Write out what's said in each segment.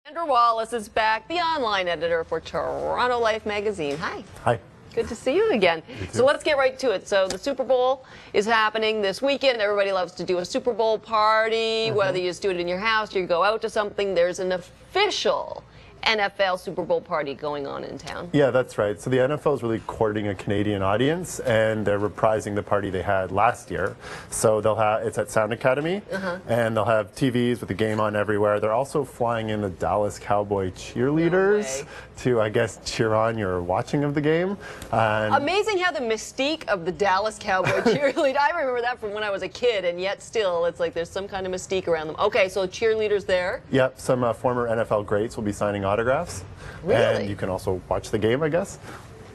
Andrew Wallace is back, the online editor for Toronto Life magazine. Hi. Hi. Good to see you again. So let's get right to it. So the Super Bowl is happening this weekend. Everybody loves to do a Super Bowl party, whether you just do it in your house or you go out to something. There's an official NFL Super Bowl party going on in town. Yeah, that's right. So the NFL is really courting a Canadian audience, and they're reprising the party they had last year. So they'll have it's at Sound Academy, and they'll have TVs with the game on everywhere. They're also flying in the Dallas Cowboy cheerleaders to, I guess, cheer on your watching of the game. Amazing how the mystique of the Dallas Cowboy cheerleader, I remember that from when I was a kid, and yet still it's like there's some kind of mystique around them. Okay, so cheerleaders there? Yep, some former NFL greats will be signing autographs. Really? And you can also watch the game, I guess.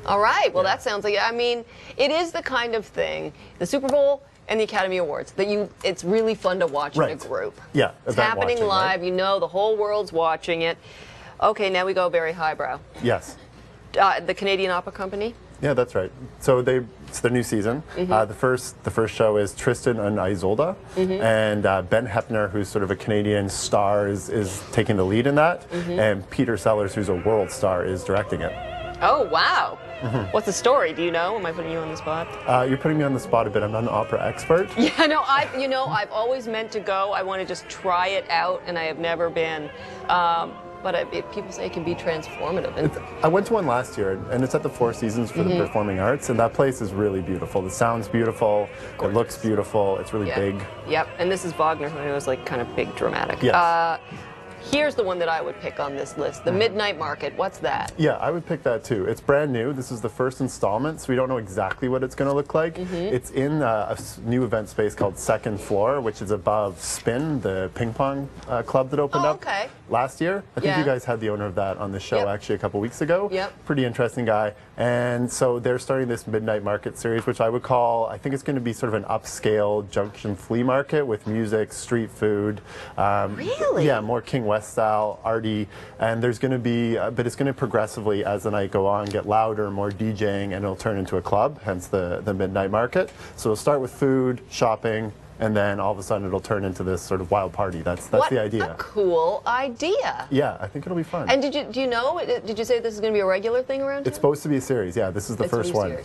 All right. Well, that sounds like, I mean, it is the kind of thing, the Super Bowl and the Academy Awards, that it's really fun to watch in a group. Yeah. It's happening live. Right? You know, the whole world's watching it. Okay, now we go very highbrow. Yes. The Canadian Opera Company? Yeah, that's right. So it's their new season. The first show is Tristan and Isolde, and Ben Heppner, who's sort of a Canadian star, is taking the lead in that, and Peter Sellers, who's a world star, is directing it. Oh, wow. What's the story? Do you know? Am I putting you on the spot? You're putting me on the spot a bit. I'm not an opera expert. Yeah, no, I've always meant to go. I want to just try it out, and I have never been. But people say it can be transformative. I went to one last year, and it's at the Four Seasons for the Performing Arts, and that place is really beautiful. The sound's beautiful, it looks beautiful, it's really big. Yep, and this is Wagner, who I know is like kind of big, dramatic. Yes. Here's the one that I would pick on this list, the Midnight Market. What's that? Yeah, I would pick that too. It's brand new. This is the first installment, so we don't know exactly what it's going to look like. It's in a new event space called Second Floor, which is above Spin, the ping pong club that opened up last year. I think you guys had the owner of that on the show actually a couple weeks ago. Pretty interesting guy. And so they're starting this Midnight Market series, which I would call, I think it's going to be sort of an upscale junction flea market with music, street food. Really? Yeah, more King West style, arty, and there's going to be, but it's going to progressively, as the night go on, get louder, more DJing, and it'll turn into a club, hence the Midnight Market. So it'll start with food, shopping, and then all of a sudden it'll turn into this sort of wild party. That's the idea. What a cool idea. Yeah, I think it'll be fun. And did you say this is going to be a regular thing around here? It's supposed to be a series, yeah. This is the first one.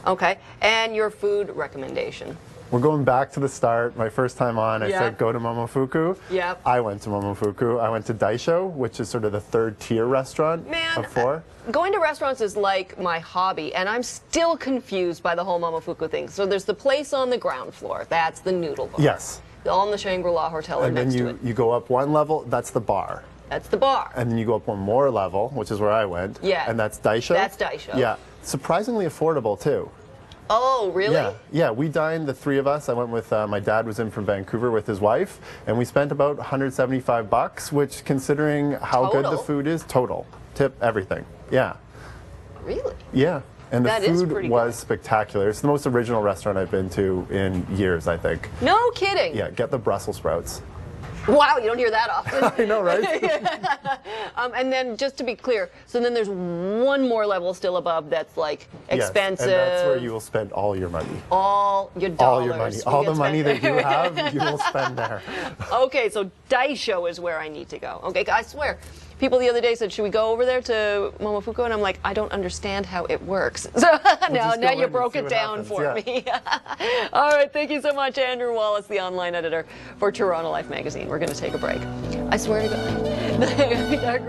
Okay, and your food recommendation? We're going back to the start. My first time on, I said go to Momofuku. Yep. I went to Momofuku. I went to Daiso, which is sort of the third tier restaurant of four. Going to restaurants is like my hobby, and I'm still confused by the whole Momofuku thing. So there's the place on the ground floor. That's the noodle bar. Yes. All in the Shangri-La Hotel or next to it. And then you go up one level, that's the bar. That's the bar. And then you go up one more level, which is where I went. Yeah. And that's Daiso. That's Daiso. Yeah. Surprisingly affordable, too. Oh, really? Yeah, yeah. We dined, the three of us. I went with, my dad was in from Vancouver with his wife, and we spent about $175, which, considering how good the food is, total. Tip, everything. Yeah. Really? Yeah. And the food was spectacular. It's the most original restaurant I've been to in years, I think. No kidding. Yeah, get the Brussels sprouts. Wow, you don't hear that often. I know, right? And then, just to be clear, so then there's one more level still above that's like expensive. Yes, and that's where you will spend all your money. All your dollars. All your money. All the money that you have, you will spend there. Okay, so Daiso is where I need to go. Okay, I swear. People the other day said, should we go over there to Momofuku? And I'm like, I don't understand how it works. So now you broke it down for me. All right, thank you so much, Andrew Wallace, the online editor for Toronto Life magazine. We're going to take a break. I swear to God.